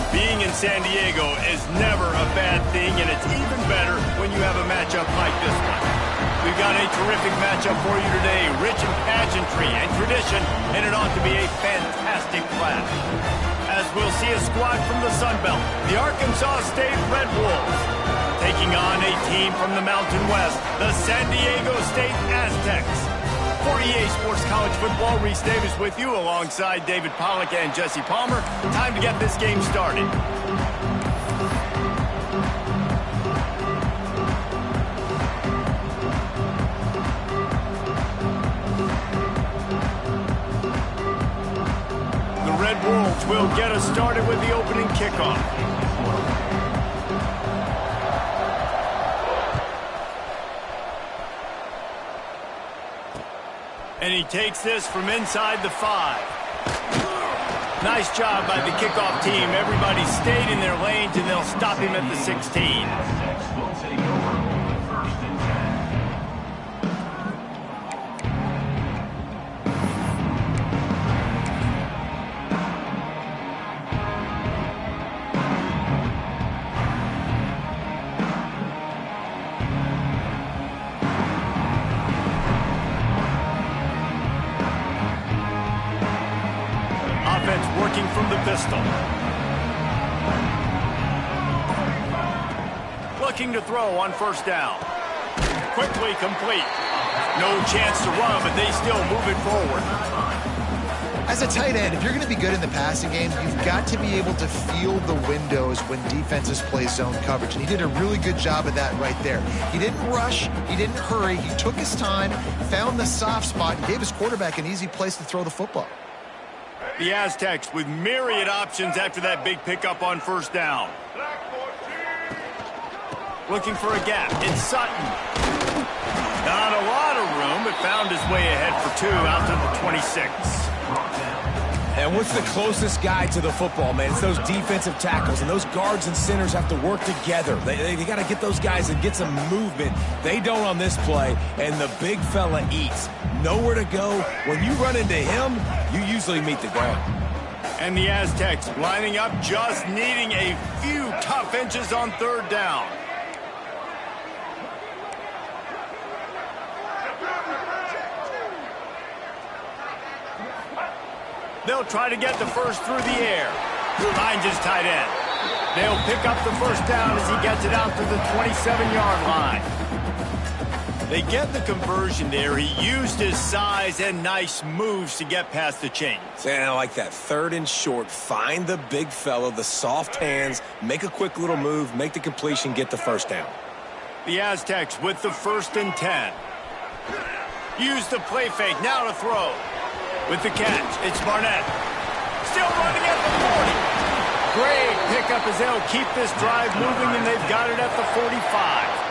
Being in San Diego is never a bad thing, and it's even better when you have a matchup like this one. We've got a terrific matchup for you today, rich in pageantry and tradition, and it ought to be a fantastic clash. As we'll see a squad from the Sun Belt, the Arkansas State Red Wolves, taking on a team from the Mountain West, the San Diego State Aztecs. For EA Sports College Football, Reese Davis with you alongside David Pollack and Jesse Palmer. Time to get this game started. The Red Wolves will get us started with the opening kickoff. And he takes this from inside the 5. Nice job by the kickoff team. Everybody stayed in their lanes, and they'll stop him at the 16. Working from the pistol. Looking to throw on first down. Quickly complete. No chance to run, but they still move it forward. As a tight end, if you're going to be good in the passing game, you've got to be able to feel the windows when defenses play zone coverage. And he did a really good job of that right there. He didn't rush. He didn't hurry. He took his time, found the soft spot, and gave his quarterback an easy place to throw the football. The Aztecs with myriad options after that big pickup on first down. Looking for a gap. It's Sutton. Not a lot of room, but found his way ahead for 2 out to the 26. And what's the closest guy to the football, man? It's those defensive tackles, and those guards and centers have to work together. They got to get those guys and get some movement. They don't on this play, and the big fella eats. Nowhere to go. When you run into him, you usually meet the ground. And the Aztecs lining up, just needing a few tough inches on third down. They'll try to get the first through the air. Finds his tight end. They'll pick up the first down as he gets it out to the 27-yard line. They get the conversion there. He used his size and nice moves to get past the chains. And I like that. 3rd and short. Find the big fellow, the soft hands, make a quick little move, make the completion, get the first down. The Aztecs with the 1st and 10. Use the play fake. Now to throw. With the catch, it's Barnett. Still running at the 40. Great pickup as they'll keep this drive moving, and they've got it at the 45.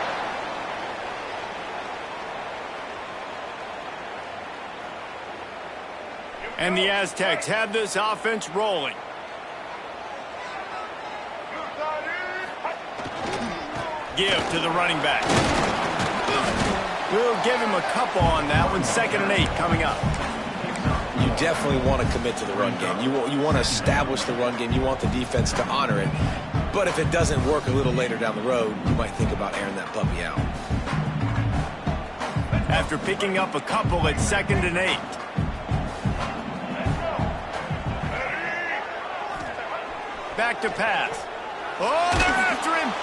And the Aztecs have this offense rolling. Give to the running back. We'll give him a couple on that one. 2nd and 8 coming up. You definitely want to commit to the run game. You want to establish the run game. You want the defense to honor it. But if it doesn't work a little later down the road, you might think about airing that puppy out. After picking up a couple at 2nd and 8. Back to pass. Oh, they're after him.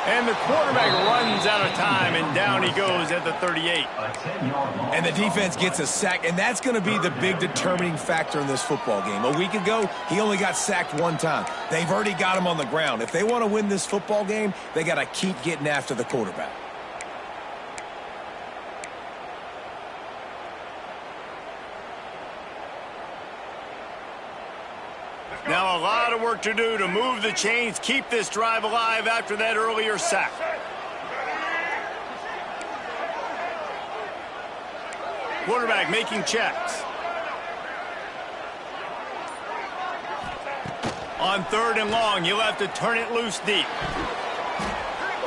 And the quarterback runs out of time, and down he goes at the 38. And the defense gets a sack, and that's going to be the big determining factor in this football game. A week ago, he only got sacked 1 time. They've already got him on the ground. If they want to win this football game, they got to keep getting after the quarterback. Now a lot of work to do to move the chains, keep this drive alive after that earlier sack. Quarterback making checks. On 3rd and long, he'll have to turn it loose deep.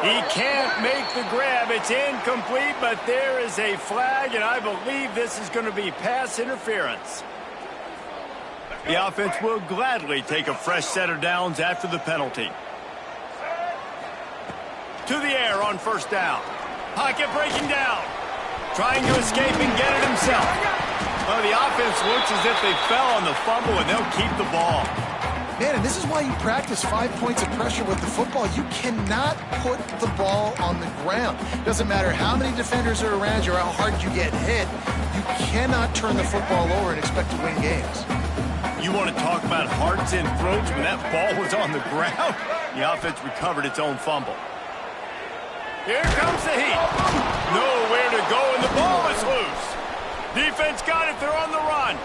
He can't make the grab. It's incomplete, but there is a flag, and I believe this is going to be pass interference. The offense will gladly take a fresh set of downs after the penalty. To the air on first down. Pocket breaking down. Trying to escape and get it himself. Well, the offense looks as if they fell on the fumble, and they'll keep the ball. Man, and this is why you practice 5 points of pressure with the football. You cannot put the ball on the ground. Doesn't matter how many defenders are around you or how hard you get hit. You cannot turn the football over and expect to win games. You want to talk about hearts and throats when that ball was on the ground? The offense recovered its own fumble. Here comes the heat. Nowhere to go, and the ball is loose. Defense got it. They're on the run.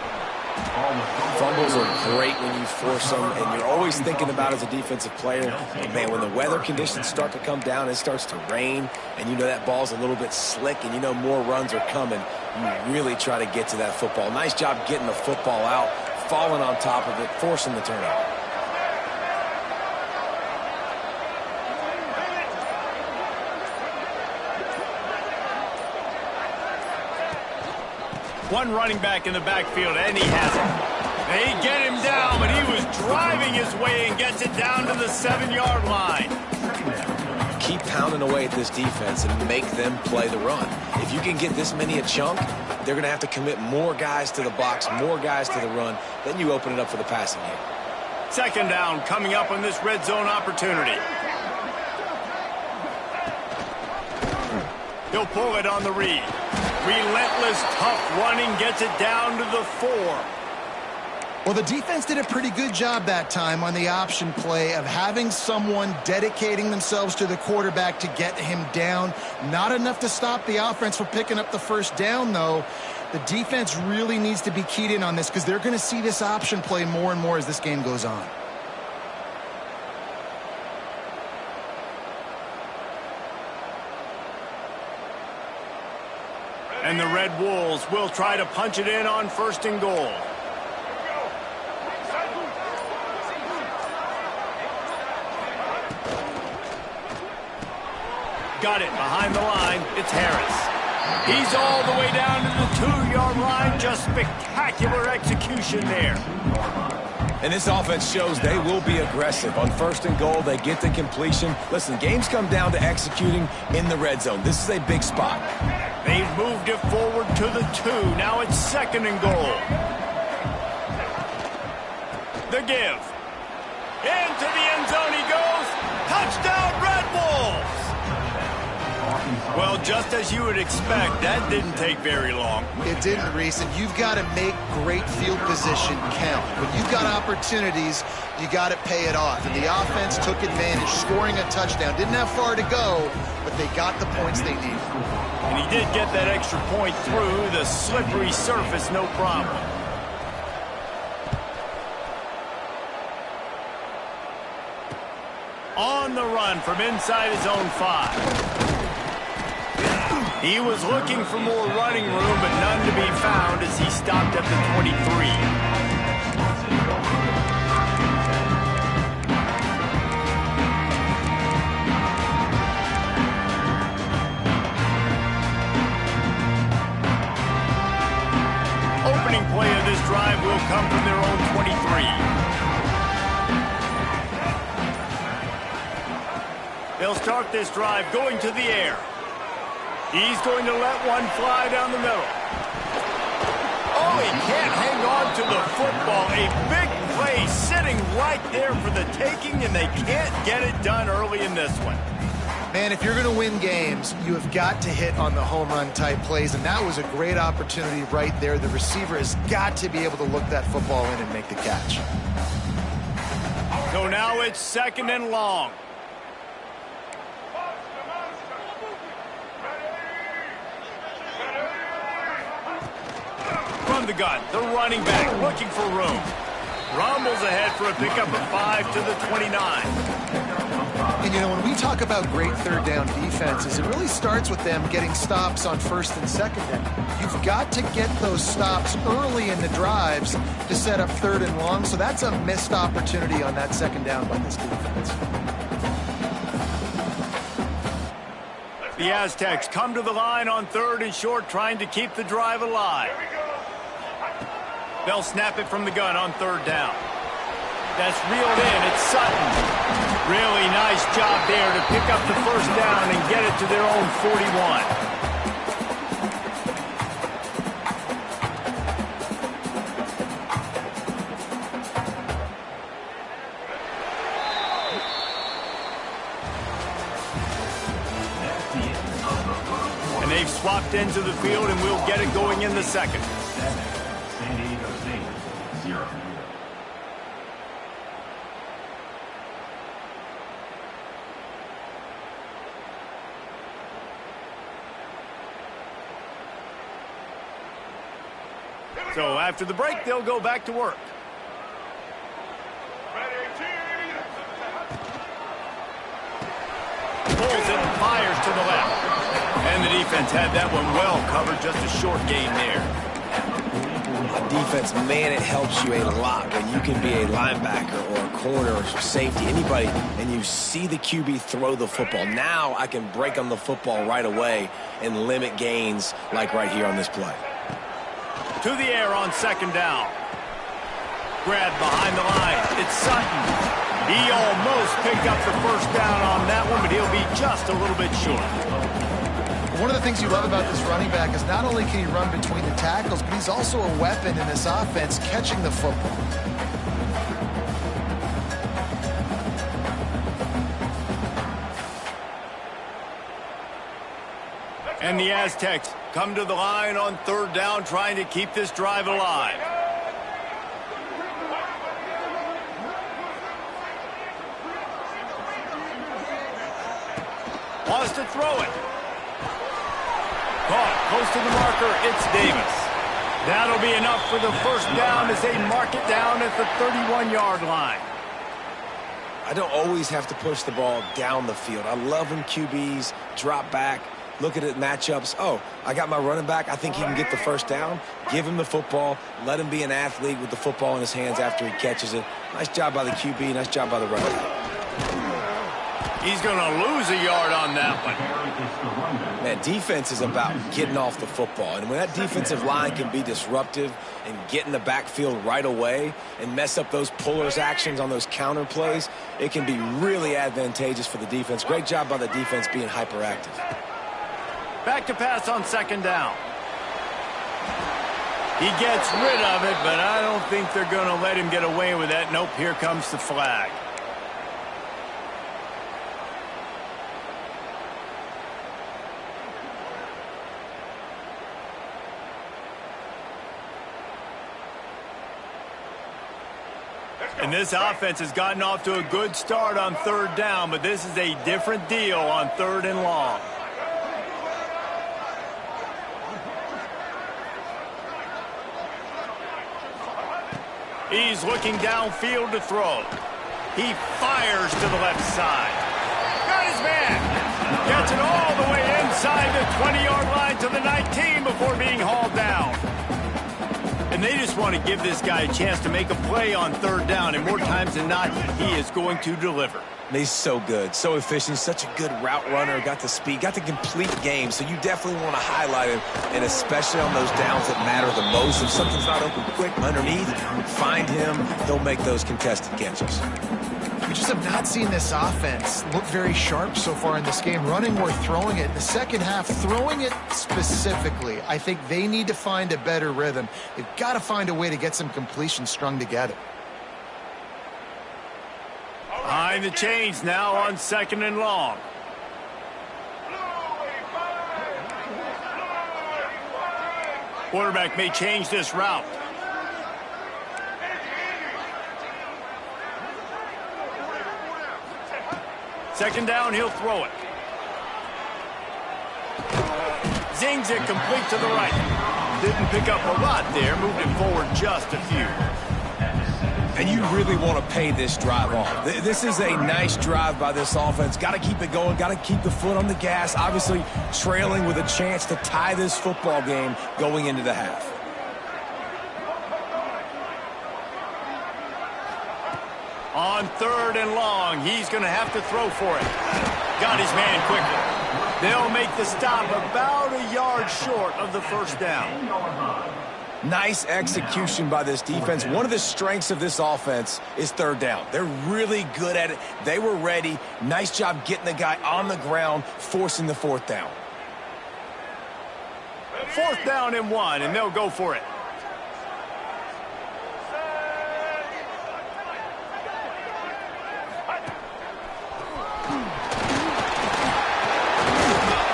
Fumbles are great when you force them, and you're always thinking about as a defensive player, man, when the weather conditions start to come down, it starts to rain, and you know that ball's a little bit slick, and you know more runs are coming, you really try to get to that football. Nice job getting the football out, falling on top of it, forcing the turnover. One running back in the backfield, and he has it. They get him down, but he was driving his way and gets it down to the 7-yard line. Keep pounding away at this defense and make them play the run. If you can get this many a chunk, they're going to have to commit more guys to the box, more guys to the run. Then you open it up for the passing game. Second down coming up on this red zone opportunity. He'll pull it on the read. Relentless, tough running gets it down to the 4. Well, the defense did a pretty good job that time on the option play of having someone dedicating themselves to the quarterback to get him down. Not enough to stop the offense from picking up the first down, though. The defense really needs to be keyed in on this because they're going to see this option play more and more as this game goes on. And the Red Wolves will try to punch it in on 1st and goal. Got it behind the line. It's Harris. He's all the way down to the 2-yard line. Just spectacular execution there. And this offense shows they will be aggressive. On 1st and goal, they get the completion. Listen, games come down to executing in the red zone. This is a big spot. They've moved it forward to the 2. Now it's 2nd and goal. The give. Into the end zone he goes. Touchdown, Red Wolves! Well, just as you would expect, that didn't take very long. It didn't, Reese, and you've got to make great field position count. When you've got opportunities, you got to pay it off. And the offense took advantage, scoring a touchdown. Didn't have far to go, but they got the points they needed. And he did get that extra point through the slippery surface, no problem. On the run from inside his own 5. He was looking for more running room, but none to be found as he stopped at the 23. Opening play of this drive will come from their own 23. They'll start this drive going to the air. He's going to let one fly down the middle. Oh, he can't hang on to the football. A big play sitting right there for the taking, and they can't get it done early in this one. Man, if you're going to win games, you have got to hit on the home run type plays, and that was a great opportunity right there. The receiver has got to be able to look that football in and make the catch. So now it's 2nd and long. From the gun, the running back looking for room. Rumbles ahead for a pickup of 5 to the 29. And, you know, when we talk about great third down defenses, it really starts with them getting stops on 1st and 2nd down. You've got to get those stops early in the drives to set up 3rd and long, so that's a missed opportunity on that 2nd down by this defense. The Aztecs come to the line on 3rd and short, trying to keep the drive alive. They'll snap it from the gun on third down. That's reeled in. It's Sutton. Really nice job there to pick up the first down and get it to their own 41. And they've swapped into the field, and we'll get it going in the second. San Diego State, 0. So after the break, they'll go back to work. Pulls it and fires to the left. And the defense had that one well covered, just a short gain there. Defense, man, it helps you a lot when you can be a linebacker or a corner or safety, anybody, and you see the QB throw the football. Now I can break on the football right away and limit gains like right here on this play. To the air on second down. Grab behind the line. It's Sutton. He almost picked up the first down on that one, but he'll be just a little bit short. One of the things you love about this running back is not only can he run between the tackles, but he's also a weapon in this offense catching the football. And the Aztecs come to the line on third down, trying to keep this drive alive. Wants to throw it. Caught close to the marker. It's Davis. That'll be enough for the first down as they mark it down at the 31-yard line. I don't always have to push the ball down the field. I love when QBs drop back, look at it, matchups. Oh, I got my running back. I think he can get the first down. Give him the football. Let him be an athlete with the football in his hands after he catches it. Nice job by the QB. Nice job by the running back. He's going to lose a yard on that one. Man, defense is about getting off the football. And when that defensive line can be disruptive and get in the backfield right away and mess up those pullers actions on those counter plays, it can be really advantageous for the defense. Great job by the defense being hyperactive. Back to pass on second down. He gets rid of it, but I don't think they're going to let him get away with that. Nope, here comes the flag. And this offense has gotten off to a good start on third down, but this is a different deal on third and long. He's looking downfield to throw. He fires to the left side. Got his man. Gets it all the way inside the 20-yard line to the 19 before being hauled down. And they just want to give this guy a chance to make a play on third down, and more times than not, he is going to deliver. He's so good, so efficient, such a good route runner, got the speed, got the complete game, so you definitely want to highlight him, and especially on those downs that matter the most. If something's not open quick underneath, find him, he'll make those contested catches. We just have not seen this offense look very sharp so far in this game, running or throwing it. In the second half, throwing it specifically, I think they need to find a better rhythm. They've got to find a way to get some completions strung together. Behind the chains now on second and long. Quarterback may change this route. Second down, he'll throw it. Zings it complete to the right. Didn't pick up a lot there, moved it forward just a few. And you really want to pay this drive off. This is a nice drive by this offense. Got to keep it going. Got to keep the foot on the gas. Obviously trailing with a chance to tie this football game going into the half. On third and long, he's going to have to throw for it. Got his man quickly. They'll make the stop about a yard short of the first down. Nice execution by this defense. One of the strengths of this offense is third down. They're really good at it. They were ready. Nice job getting the guy on the ground, forcing the fourth down. 4th down and 1, and they'll go for it.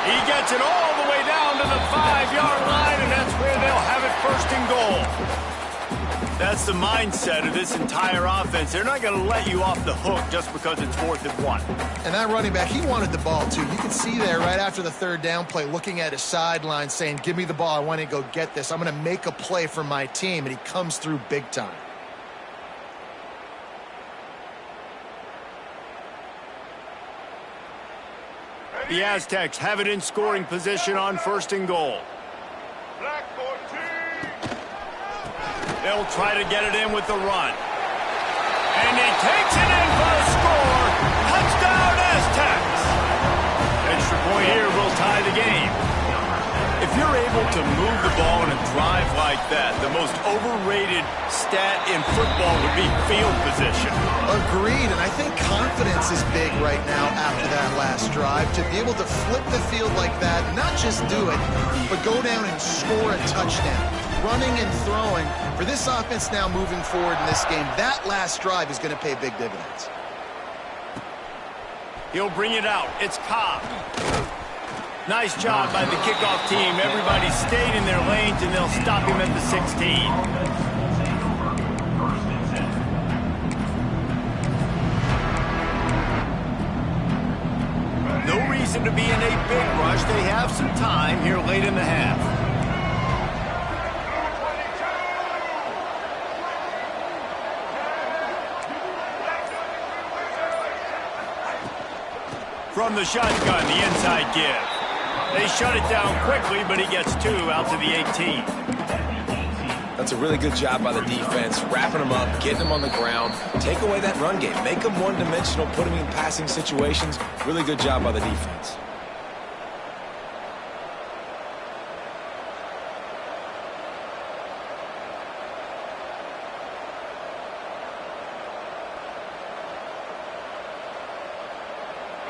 He gets it all the way down to the 5-yard line, and that's where they'll have it 1st and goal. That's the mindset of this entire offense. They're not going to let you off the hook just because it's 4th and 1. And that running back, he wanted the ball too. You can see there right after the 3rd down play, looking at his sideline saying, give me the ball, I want to go get this. I'm going to make a play for my team, and he comes through big time. The Aztecs have it in scoring position on 1st and goal. They'll try to get it in with the run. And he takes it in for a score. Touchdown, Aztecs. Extra point here will tie the game. If you're able to move the ball in a drive like that, the most overrated stat in football would be field position. Agreed, and I think confidence is big right now after that last drive. To be able to flip the field like that, not just do it, but go down and score a touchdown. Running and throwing, for this offense now moving forward in this game, that last drive is going to pay big dividends. He'll bring it out. It's Cobb. Nice job by the kickoff team. Everybody stayed in their lanes, and they'll stop him at the 16. No reason to be in a big rush. They have some time here late in the half. From the shotgun, the inside give. They shut it down quickly, but he gets 2 out to the 18. That's a really good job by the defense, wrapping them up, getting them on the ground, take away that run game, make them one-dimensional, put them in passing situations. Really good job by the defense.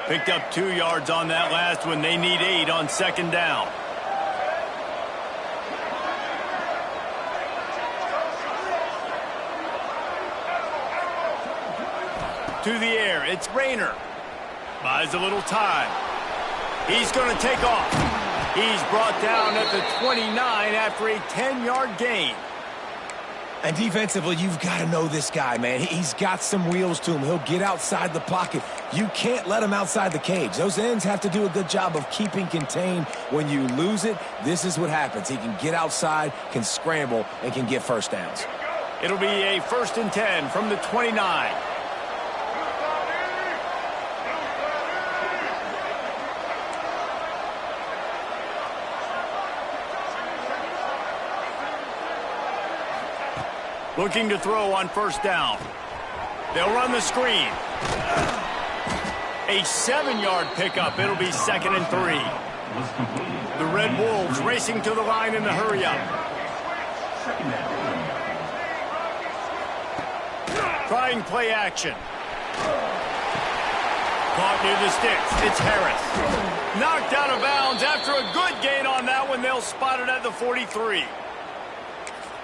Picked up 2 yards on that last one. They need 8 on 2nd down. To the air, it's Rayner. Buys a little time. He's going to take off. He's brought down at the 29 after a 10-yard gain. And defensively, you've got to know this guy, man. He's got some wheels to him. He'll get outside the pocket. You can't let him outside the cage. Those ends have to do a good job of keeping contained. When you lose it, this is what happens. He can get outside, can scramble, and can get 1st downs. It'll be a 1st and 10 from the 29. Looking to throw on 1st down. They'll run the screen. A 7-yard pickup. It'll be 2nd and 3. The Red Wolves racing to the line in the hurry-up. Trying play action. Caught near the sticks. It's Harris. Knocked out of bounds after a good gain on that one. They'll spot it at the 43.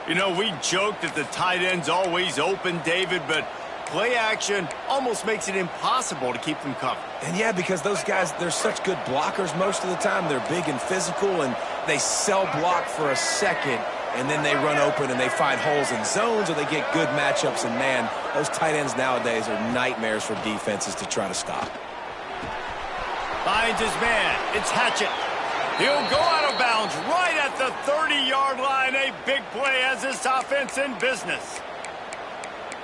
You know, we joke that the tight end's always open, David, but play action almost makes it impossible to keep them covered. And yeah, because those guys, they're such good blockers most of the time. They're big and physical, and they sell block for a second, and then they run open and they find holes in zones, or they get good matchups. And man, those tight ends nowadays are nightmares for defenses to try to stop. Finds his man. It's Hatchett. He'll go out of bounds right at the 30-yard line. A big play as this offense in business.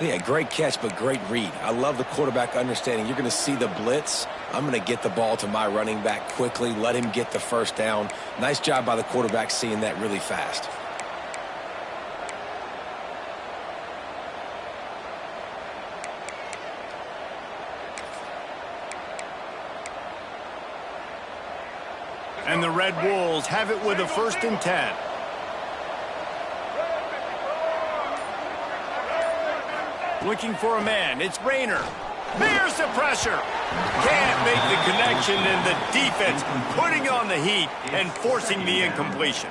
Yeah, great catch, but great read. I love the quarterback understanding. You're going to see the blitz. I'm going to get the ball to my running back quickly, let him get the 1st down. Nice job by the quarterback seeing that really fast. And the Red Wolves have it with a 1st and 10. Looking for a man. It's Rayner. There's the pressure. Can't make the connection, and the defense putting on the heat and forcing the incompletion.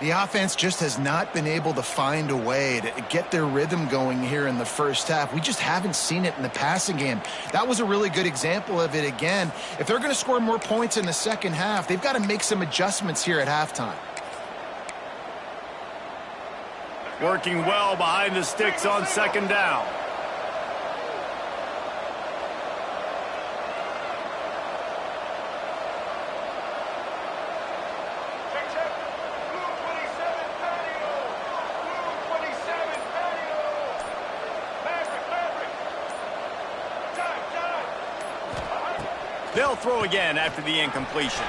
The offense just has not been able to find a way to get their rhythm going here in the first half. We just haven't seen it in the passing game. That was a really good example of it again. If they're going to score more points in the second half, they've got to make some adjustments here at halftime. Working well behind the sticks on second down. They'll throw again after the incompletion.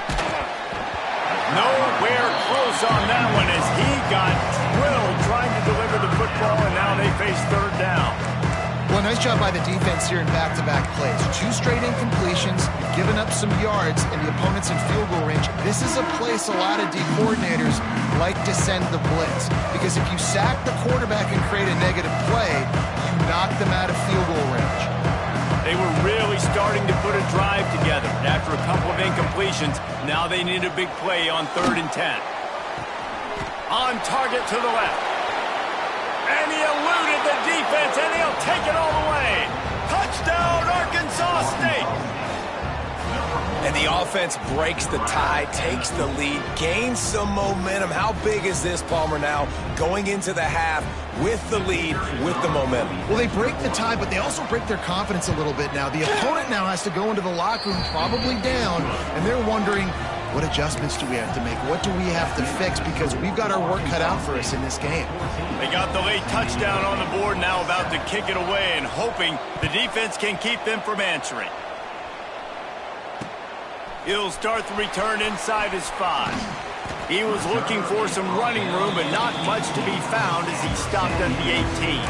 Nowhere close on that one as he got drilled trying to deliver the football, and now they face third down. Well, nice job by the defense here in back-to-back plays. 2 straight incompletions, giving up some yards, and the opponent's in field goal range. This is a place a lot of D coordinators like to send the blitz, because if you sack the quarterback and create a negative play, you knock them out of field goal range. They were really starting to put a drive together. After a couple of incompletions, now they need a big play on 3rd and 10. On target to the left. And he eluded the defense, and he'll take it all the way. Touchdown, Arkansas State. And the offense breaks the tie, takes the lead, gains some momentum. How big is this, Palmer, now going into the half with the lead, with the momentum? Well, they break the tie, but they also break their confidence a little bit now. The opponent now has to go into the locker room probably down, and they're wondering, what adjustments do we have to make? What do we have to fix? Because we've got our work cut out for us in this game. They got the late touchdown on the board, now about to kick it away and hoping the defense can keep them from answering. He'll start the return inside his 5. He was looking for some running room, but not much to be found as he stopped at the 18.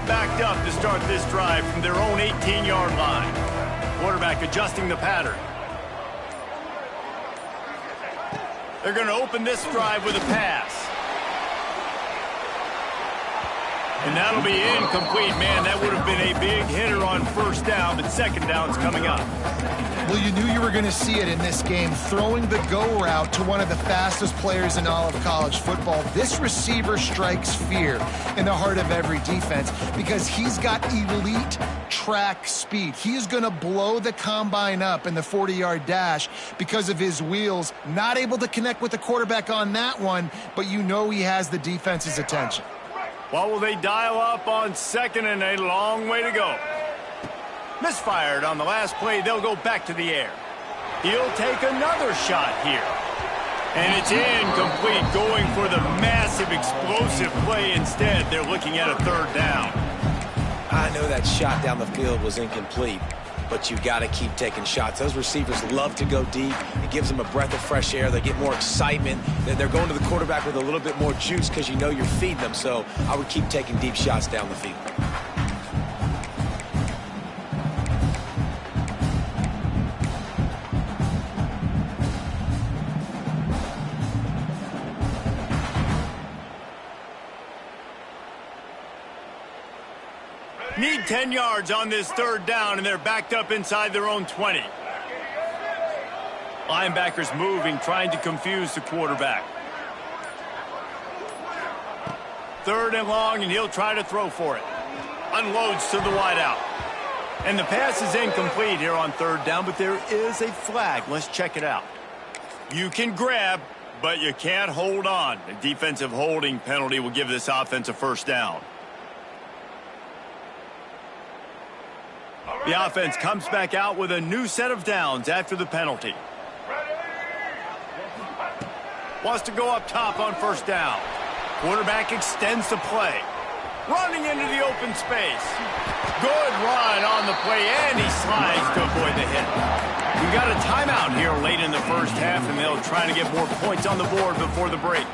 Backed up to start this drive from their own 18-yard line. Quarterback adjusting the pattern. They're going to open this drive with a pass. And that'll be incomplete. Man, that would have been a big hitter on first down, but second down's coming up. Well, you knew you were going to see it in this game, throwing the go route to one of the fastest players in all of college football. This receiver strikes fear in the heart of every defense because he's got elite track speed. He is going to blow the combine up in the 40-yard dash because of his wheels. Not able to connect with the quarterback on that one, but you know he has the defense's attention. What will they dial up on second and a long way to go? Misfired on the last play. They'll go back to the air. He'll take another shot here. And it's incomplete, going for the massive explosive play instead. They're looking at a third down. I know that shot down the field was incomplete, but you got to keep taking shots. Those receivers love to go deep. It gives them a breath of fresh air. They get more excitement. They're going to the quarterback with a little bit more juice because you know you're feeding them. So I would keep taking deep shots down the field. Need 10 yards on this third down, and they're backed up inside their own 20. Linebackers moving, trying to confuse the quarterback. Third and long, and he'll try to throw for it. Unloads to the wideout. And the pass is incomplete here on third down, but there is a flag. Let's check it out. You can grab, but you can't hold on. A defensive holding penalty will give this offense a first down. The offense comes back out with a new set of downs after the penalty. Wants to go up top on first down. Quarterback extends the play. Running into the open space. Good run on the play, and he slides to avoid the hit. We got a timeout here late in the first half, and they'll try to get more points on the board before the break.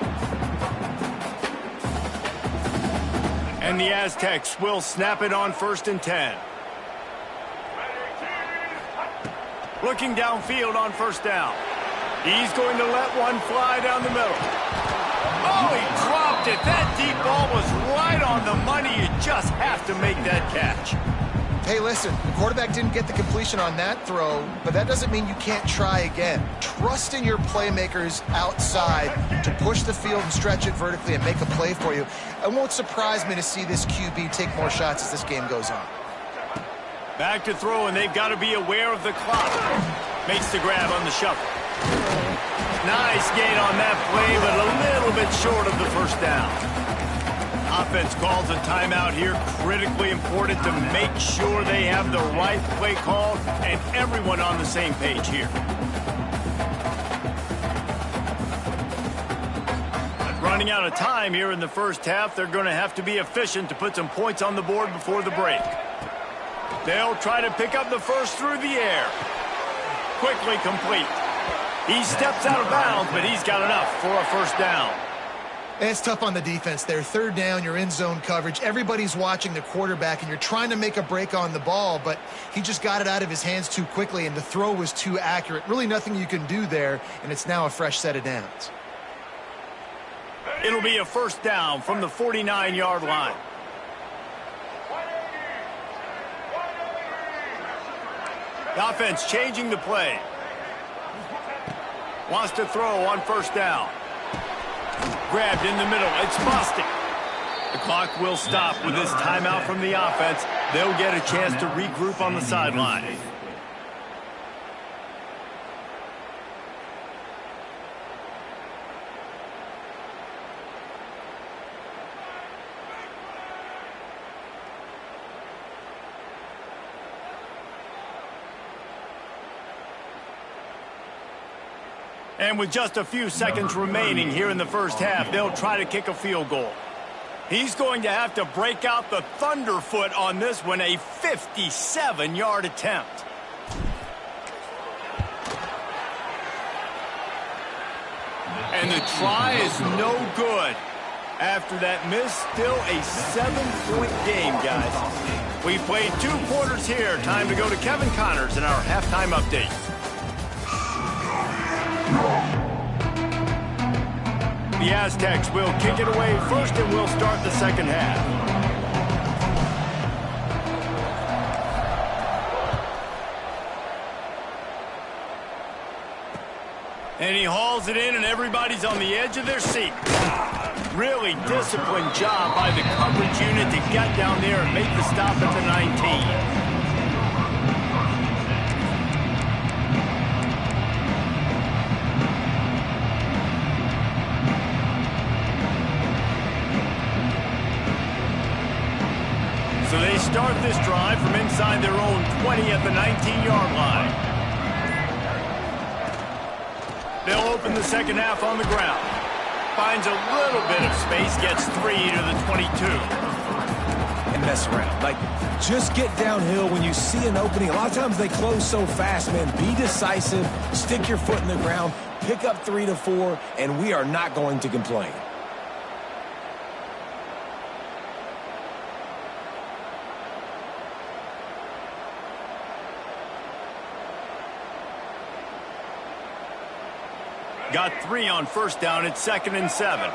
And the Aztecs will snap it on 1st and 10. Looking downfield on 1st down. He's going to let one fly down the middle. Oh, he dropped it. That deep ball was right on the money. You just have to make that catch. Hey, listen, the quarterback didn't get the completion on that throw, but that doesn't mean you can't try again. Trust in your playmakers outside to push the field and stretch it vertically and make a play for you. It won't surprise me to see this QB take more shots as this game goes on. Back to throw, and they've got to be aware of the clock. Makes the grab on the shuffle. Nice gain on that play, but a little bit short of the 1st down. Offense calls a timeout here. Critically important to make sure they have the right play call and everyone on the same page here. But running out of time here in the 1st half, they're going to have to be efficient to put some points on the board before the break. They'll try to pick up the first through the air. Quickly complete. He steps out of bounds, but he's got enough for a 1st down. And it's tough on the defense there. 3rd down, you're in zone coverage. Everybody's watching the quarterback, and you're trying to make a break on the ball, but he just got it out of his hands too quickly, and the throw was too accurate. Really nothing you can do there, and it's now a fresh set of downs. It'll be a 1st down from the 49-yard line. The offense changing the play. Wants to throw on 1st down. Grabbed in the middle. It's busted. The clock will stop with this timeout from the offense. They'll get a chance to regroup on the sideline. And with just a few seconds remaining here in the 1st half, they'll try to kick a field goal. He's going to have to break out the thunderfoot on this one, a 57-yard attempt. And the try is no good. After that miss, still a 7-point game, guys. We played 2 quarters here. Time to go to Kevin Connors in our halftime update. The Aztecs will kick it away first, and we'll start the 2nd half. And he hauls it in, and everybody's on the edge of their seat. Really disciplined job by the coverage unit to get down there and make the stop at the 19. So they start this drive from inside their own 20 at the 19-yard line. They'll open the 2nd half on the ground. Finds a little bit of space, gets 3 to the 22. And mess around. Like, just get downhill when you see an opening. A lot of times they close so fast, man. Be decisive, stick your foot in the ground, pick up 3 to 4, and we are not going to complain. Got 3 on 1st down. It's 2nd and 7.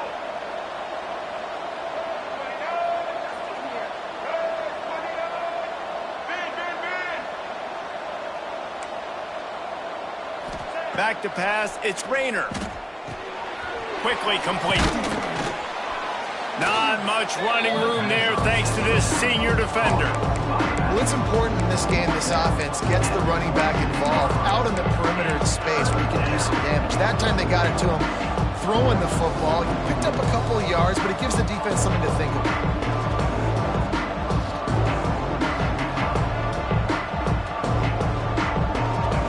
Back to pass. It's Rayner. Quickly complete. Not much running room there thanks to this senior defender. Well, it's important in this game this offense gets the running back involved out in the perimeter in space where you can do some damage. That time they got it to him throwing the football. He picked up a couple of yards, but it gives the defense something to think about.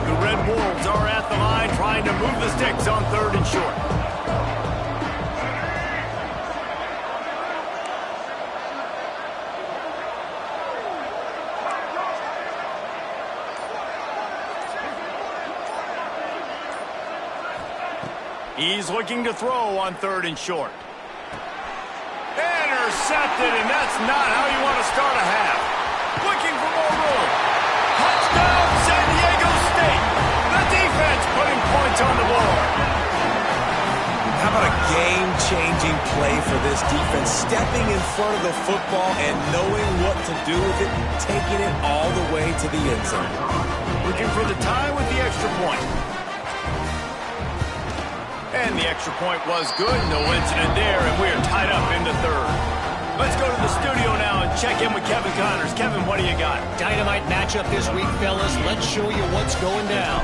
The Red Wolves are at the line trying to move the sticks on 3rd and short. He's looking to throw on 3rd and short. Intercepted! intercepted, and that's not how you want to start a half. Looking for more room. Touchdown, San Diego State. The defense putting points on the board. How about a game-changing play for this defense, stepping in front of the football and knowing what to do with it, taking it all the way to the end zone. Looking for the tie with the extra point. And the extra point was good. No incident there, and we are tied up in the third. Let's go to the studio now and check in with Kevin Connors. Kevin, what do you got? Dynamite matchup this week, fellas. Let's show you what's going down.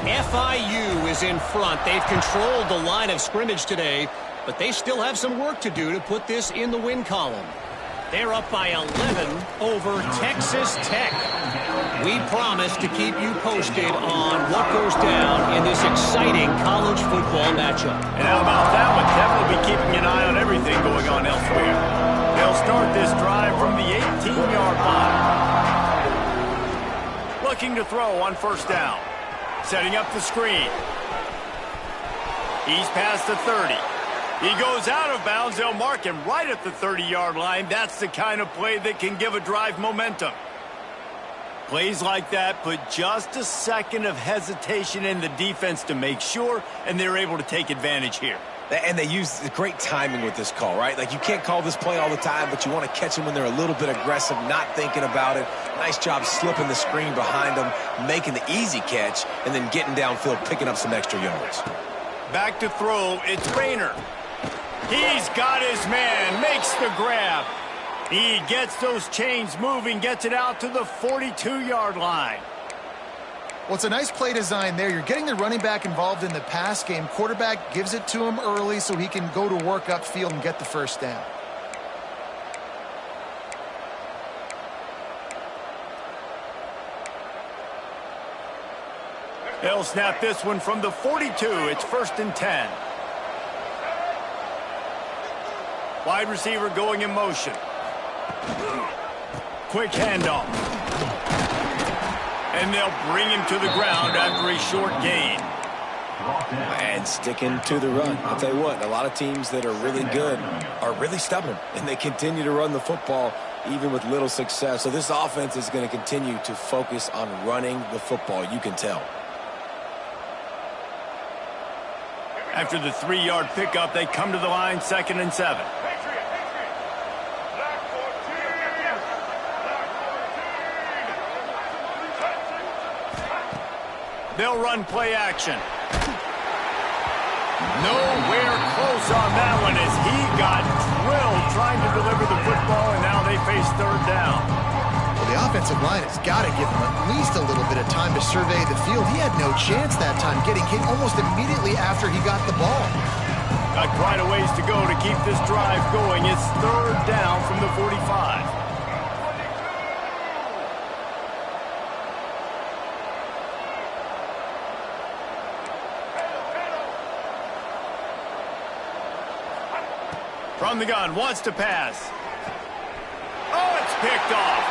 FIU is in front. They've controlled the line of scrimmage today, but they still have some work to do to put this in the win column. They're up by 11 over Texas Tech. We promise to keep you posted on what goes down in this exciting college football matchup. And how about that one? Kevin will be keeping an eye on everything going on elsewhere. They'll start this drive from the 18-yard line. Looking to throw on first down. Setting up the screen. He's past the 30. He goes out of bounds. They'll mark him right at the 30-yard line. That's the kind of play that can give a drive momentum. Plays like that put just a second of hesitation in the defense to make sure, and they're able to take advantage here. And they use great timing with this call, right? Like, you can't call this play all the time, but you want to catch them when they're a little bit aggressive, not thinking about it. Nice job slipping the screen behind them, making the easy catch, and then getting downfield, picking up some extra yards. Back to throw. It's Rayner. He's got his man, makes the grab. He gets those chains moving, gets it out to the 42-yard line. Well, it's a nice play design there. You're getting the running back involved in the pass game. Quarterback gives it to him early so he can go to work upfield and get the first down. They'll snap this one from the 42. It's 1st and 10. Wide receiver going in motion. Quick handoff. And they'll bring him to the ground after a short gain. And sticking to the run. I'll tell you what, a lot of teams that are really good are really stubborn, and they continue to run the football even with little success. So this offense is going to continue to focus on running the football, you can tell. After the 3-yard pickup, they come to the line, 2nd and 7. They'll run play action. Nowhere close on that one as he got drilled trying to deliver the football, and now they face 3rd down. Well, the offensive line has got to give him at least a little bit of time to survey the field. He had no chance that time, getting hit almost immediately after he got the ball. Got quite a ways to go to keep this drive going. It's 3rd down from the 45. From the gun, wants to pass. Oh, it's picked off.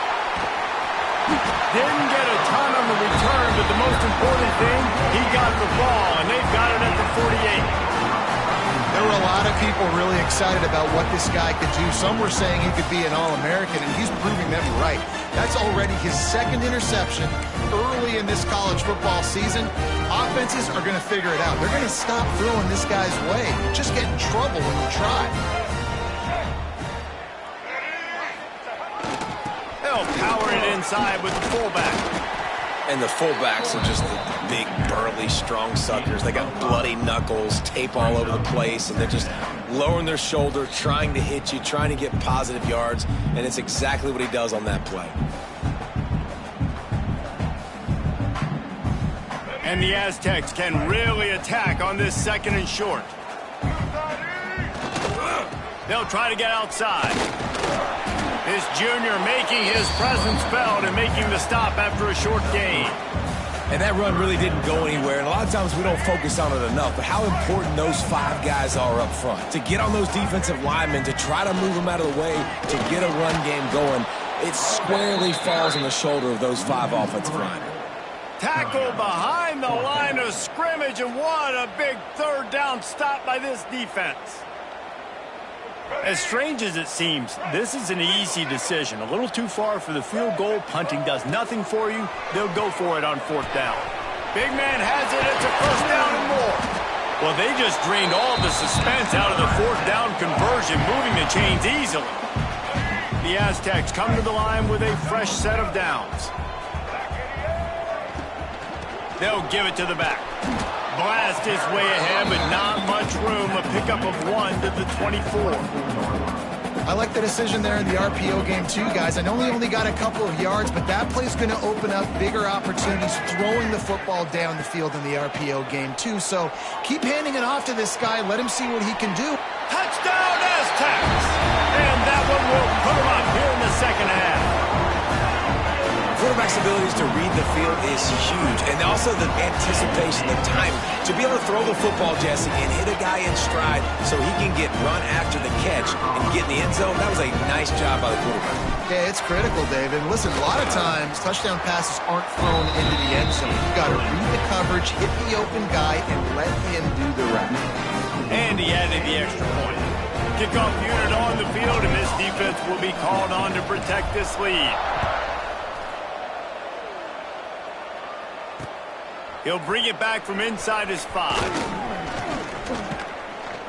Didn't get a ton on the return, but the most important thing, he got the ball, and they've got it at the 48. There were a lot of people really excited about what this guy could do. Some were saying he could be an All-American, and he's proving them right. That's already his 2nd interception early in this college football season. Offenses are going to figure it out. They're going to stop throwing this guy's way. You just get in trouble when you try. They'll power it inside with the fullback. And the fullbacks are just the big, burly, strong suckers. They got bloody knuckles, tape all over the place, and they're just lowering their shoulder, trying to hit you, trying to get positive yards, and it's exactly what he does on that play. And the Aztecs can really attack on this 2nd and short. They'll try to get outside. This junior making his presence felt and making the stop after a short gain. And that run really didn't go anywhere, and a lot of times we don't focus on it enough, but how important those 5 guys are up front. To get on those defensive linemen, to try to move them out of the way, to get a run game going, it squarely falls on the shoulder of those 5 offensive linemen. Tackle behind the line of scrimmage, and what a big 3rd down stop by this defense. As strange as it seems, this is an easy decision. A little too far for the field goal. Punting does nothing for you. They'll go for it on 4th down. Big man has it. It's a 1st down and more. Well, they just drained all the suspense out of the 4th down conversion, moving the chains easily. The Aztecs come to the line with a fresh set of downs. They'll give it to the back. Blast is way ahead, but not much room. A pickup of 1 to the 24. I like the decision there in the RPO game too, guys. I know he only got a couple of yards, but that play's going to open up bigger opportunities throwing the football down the field in the RPO game too. So keep handing it off to this guy. Let him see what he can do. Touchdown Aztecs! And that one will put him up here in the 2nd half. Quarterback's abilities to read the field is huge, and also the anticipation, the time to be able to throw the football, Jesse, and hit a guy in stride so he can get run after the catch and get in the end zone. That was a nice job by the quarterback. Yeah, it's critical, David. Listen, a lot of times touchdown passes aren't thrown into the end zone. You've got to read the coverage, hit the open guy, and let him do the rest. And he added the extra point. Kickoff unit on the field, and this defense will be called on to protect this lead. He'll bring it back from inside his 5.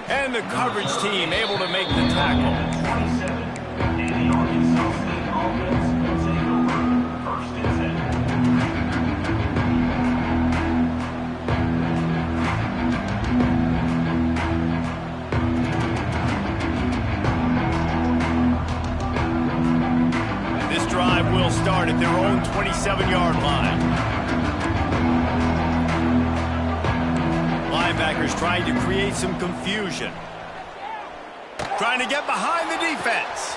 And the coverage team able to make the tackle. 27. And the Arkansas State offense will take over 1st and 10. This drive will start at their own 27-yard line. Linebackers trying to create some confusion. Trying to get behind the defense.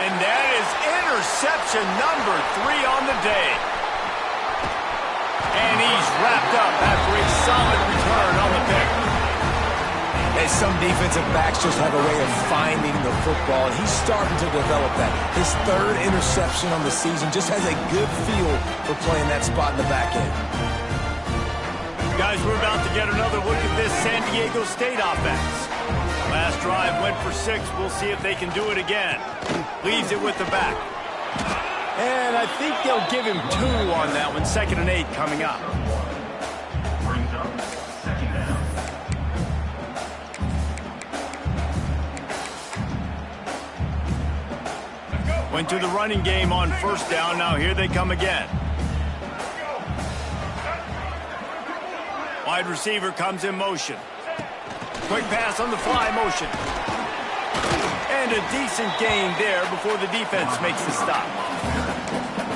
And that is interception number 3 on the day. And he's wrapped up after a solid return on the pick. As some defensive backs just have a way of finding the football, and he's starting to develop that. His 3rd interception on the season, just has a good feel for playing that spot in the back end. Guys, we're about to get another look at this San Diego State offense. Last drive went for 6. We'll see if they can do it again. Leaves it with the back. And I think they'll give him 2 on that one. 2nd and 8 coming up. Brings up 2nd down. Went to the running game on 1st down. Now here they come again. Wide receiver comes in motion. Quick pass on the fly motion. And a decent gain there before the defense makes the stop.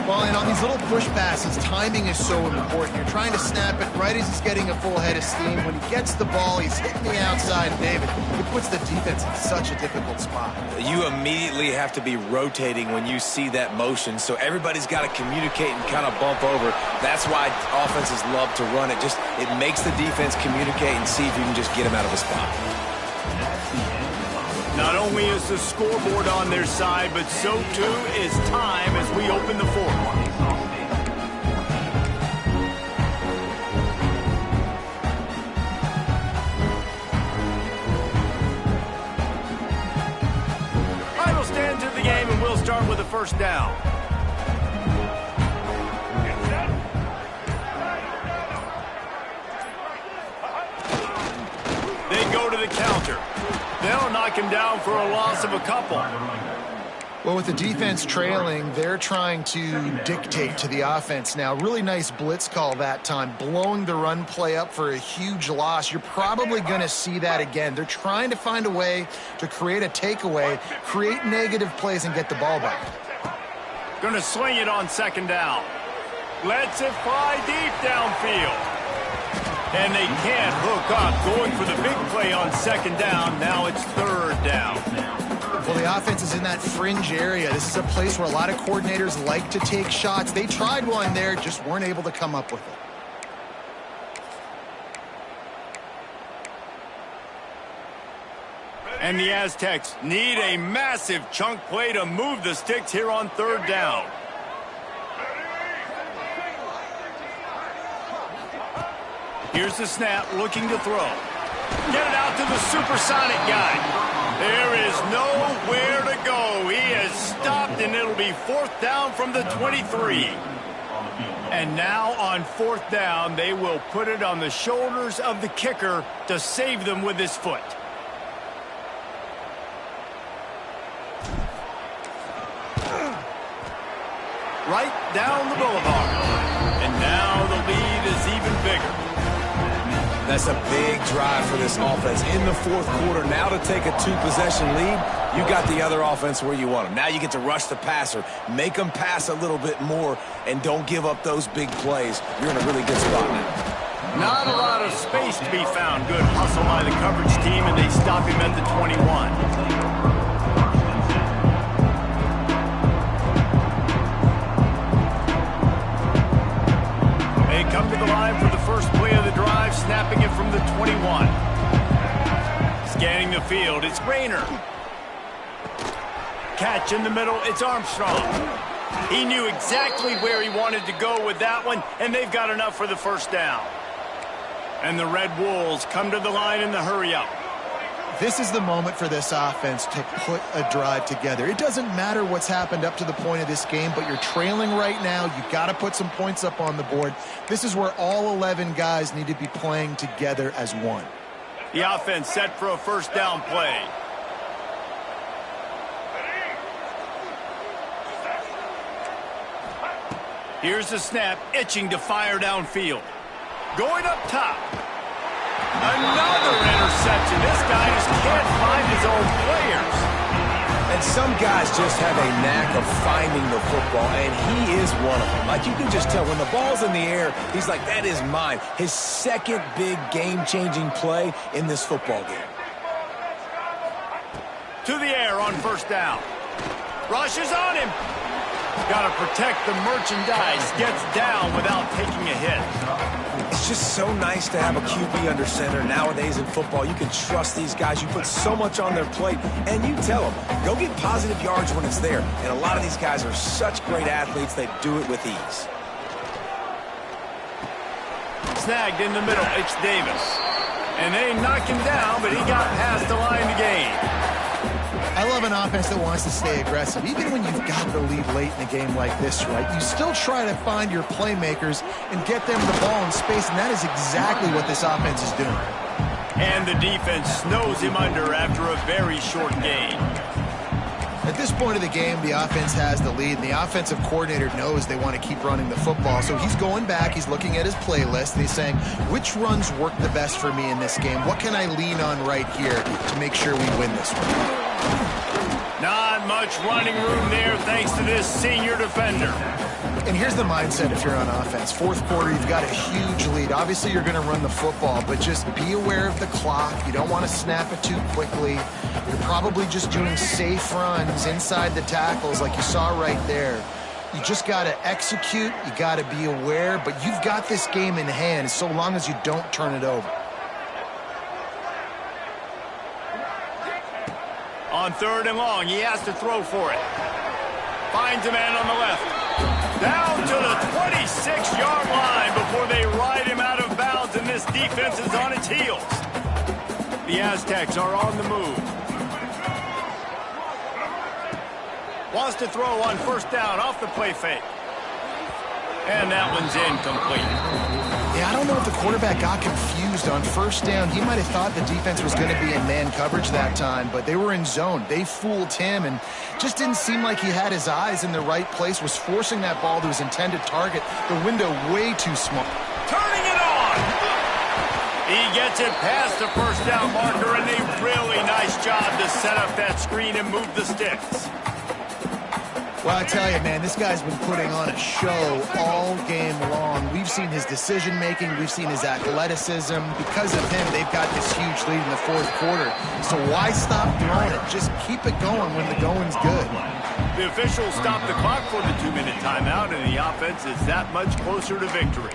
Well, and on these little push passes, timing is so important. You're trying to snap it right as he's getting a full head of steam. When he gets the ball, he's hitting the outside. David, it puts the defense in such a difficult spot. You immediately have to be rotating when you see that motion, so everybody's got to communicate and kind of bump over. That's why offenses love to run it. It makes the defense communicate and see if you can just get him out of a spot. Not only is the scoreboard on their side, but so too is time as we open the 4th. Final stands of the game, and we'll start with a 1st down. They go to the counter. They'll knock him down for a loss of a couple. Well, with the defense trailing, they're trying to dictate to the offense now. Really nice blitz call that time, blowing the run play up for a huge loss. You're probably going to see that again. They're trying to find a way to create a takeaway, create negative plays, and get the ball back. Going to swing it on 2nd down. Lets it fly deep downfield. And they can't hook up, going for the big play on 2nd down. Now it's 3rd down. Well, the offense is in that fringe area. This is a place where a lot of coordinators like to take shots. They tried one there, just weren't able to come up with it. And the Aztecs need a massive chunk play to move the sticks here on 3rd down. Here's the snap, looking to throw. Get it out to the supersonic guy. There is nowhere to go. He is stopped, and it'll be 4th down from the 23. And now on 4th down, they will put it on the shoulders of the kicker to save them with his foot. Right down the boulevard. And now the lead is even bigger. That's a big drive for this offense in the 4th quarter. Now to take a 2-possession lead, you got the other offense where you want them. Now you get to rush the passer, make them pass a little bit more, and don't give up those big plays. You're in a really good spot now. Not a lot of space to be found. Good hustle by the coverage team, and they stop him at the 21. Come to the line for the first play of the drive, snapping it from the 21. Scanning the field, it's Rayner. Catch in the middle, it's Armstrong. He knew exactly where he wanted to go with that one, and they've got enough for the 1st down. And the Red Wolves come to the line in the hurry-up. This is the moment for this offense to put a drive together. It doesn't matter what's happened up to the point of this game, but you're trailing right now. You've got to put some points up on the board. This is where all 11 guys need to be playing together as one. The offense set for a 1st down play. Here's the snap, itching to fire downfield. Going up top. Another interception. This guy just can't find his own players. And some guys just have a knack of finding the football, and he is one of them. Like, you can just tell when the ball's in the air, he's like, that is mine. His 2nd big game-changing play in this football game. To the air on 1st down. Rushes on him. Got to protect the merchandise. Gets down without taking a hit. It's just so nice to have a QB under center. Nowadays in football, you can trust these guys. You put so much on their plate, and you tell them, go get positive yards when it's there. And a lot of these guys are such great athletes, they do it with ease. Snagged in the middle, it's Davis. And they knock him down, but he got past the line to gain. I love an offense that wants to stay aggressive. Even when you've got the lead late in a game like this, right, you still try to find your playmakers and get them the ball in space, and that is exactly what this offense is doing. And the defense snows him under after a very short gain. At this point of the game, the offense has the lead, and the offensive coordinator knows they want to keep running the football. So he's going back, he's looking at his playlist, and he's saying, which runs work the best for me in this game? What can I lean on right here to make sure we win this one? Not much running room there thanks to this senior defender. And here's the mindset if you're on offense. 4th quarter, you've got a huge lead. Obviously, you're going to run the football, but just be aware of the clock. You don't want to snap it too quickly. You're probably just doing safe runs inside the tackles like you saw right there. You just got to execute. You got to be aware, but you've got this game in hand so long as you don't turn it over. On 3rd and long, he has to throw for it. Finds a man on the left. Down to the 26-yard line before they ride him out of bounds, and this defense is on its heels. The Aztecs are on the move. Wants to throw on 1st down off the play fake. And that one's incomplete. Yeah, I don't know if the quarterback got confused on 1st down. He might have thought the defense was going to be in man coverage that time, but they were in zone. They fooled him and just didn't seem like he had his eyes in the right place, was forcing that ball to his intended target. The window way too small. Turning it on! He gets it past the 1st down marker, and a really nice job to set up that screen and move the sticks. Well, I tell you, man, this guy's been putting on a show all game long. We've seen his decision-making. We've seen his athleticism. Because of him, they've got this huge lead in the 4th quarter. So why stop throwing it? Just keep it going when the going's good. The officials stop the clock for the 2-minute timeout, and the offense is that much closer to victory.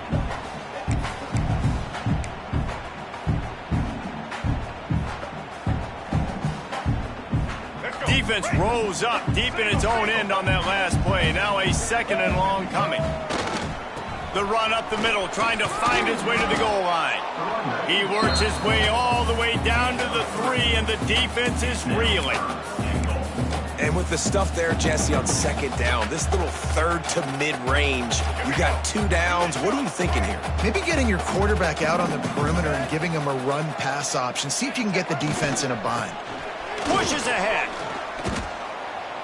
Defense rose up deep in its own end on that last play. Now a 2nd and long coming. The run up the middle, trying to find his way to the goal line. He works his way all the way down to the 3, and the defense is reeling. And with the stuff there, Jesse, on second down, this little third to mid-range, you got 2 downs. What are you thinking here? Maybe getting your quarterback out on the perimeter and giving him a run-pass option. See if you can get the defense in a bind. Pushes ahead.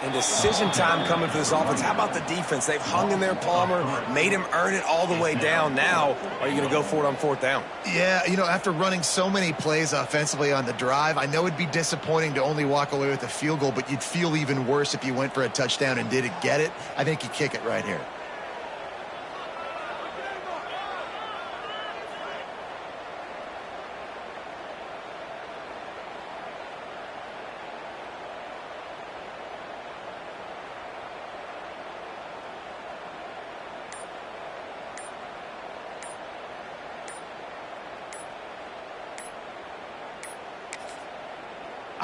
And decision time coming for this offense. How about the defense? They've hung in there, Palmer, made him earn it all the way down. Now, are you going to go for it on 4th down? Yeah, you know, after running so many plays offensively on the drive, I know it'd be disappointing to only walk away with a field goal, but you'd feel even worse if you went for a touchdown and didn't get it. I think you kick it right here.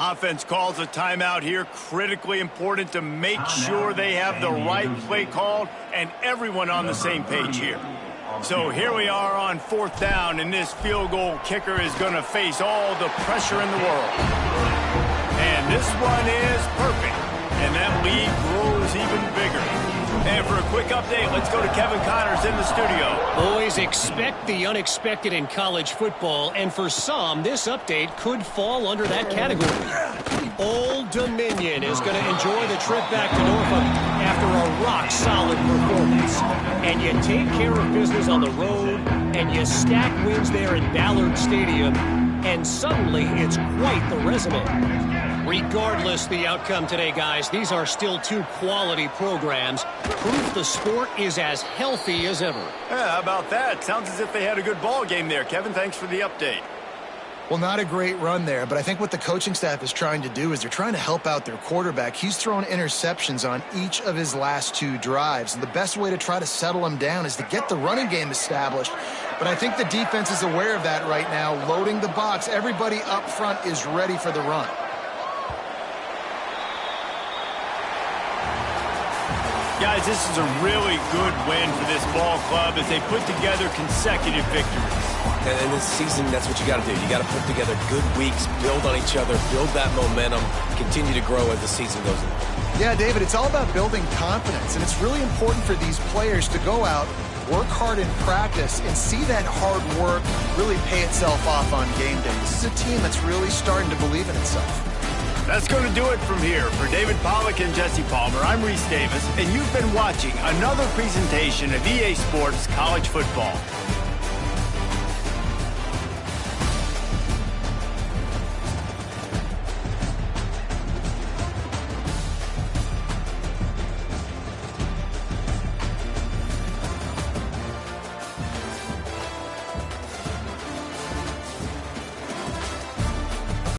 Offense calls a timeout here. Critically important to make sure they have the right play called and everyone on the same page here. So here we are on 4th down, and this field goal kicker is going to face all the pressure in the world. And this one is perfect, and that lead grows even bigger. And for a quick update, let's go to Kevin Connors in the studio. Boys, expect the unexpected in college football, and for some, this update could fall under that category. Old Dominion is going to enjoy the trip back to Norfolk after a rock-solid performance. And you take care of business on the road, and you stack wins there at Ballard Stadium, and suddenly it's quite the resume. Regardless the outcome today, guys, these are still 2 quality programs. Proof the sport is as healthy as ever. Yeah, how about that? Sounds as if they had a good ball game there. Kevin, thanks for the update. Well, not a great run there, but I think what the coaching staff is trying to do is they're trying to help out their quarterback. He's thrown interceptions on each of his last 2 drives, and the best way to try to settle him down is to get the running game established. But I think the defense is aware of that right now, loading the box. Everybody up front is ready for the run. Guys, this is a really good win for this ball club as they put together consecutive victories. And in this season, that's what you got to do. You got to put together good weeks, build on each other, build that momentum, continue to grow as the season goes on. Yeah, David, it's all about building confidence, and it's really important for these players to go out, work hard in practice, and see that hard work really pay itself off on game day. This is a team that's really starting to believe in itself. That's going to do it from here. For David Pollack and Jesse Palmer, I'm Reese Davis, and you've been watching another presentation of EA Sports College Football.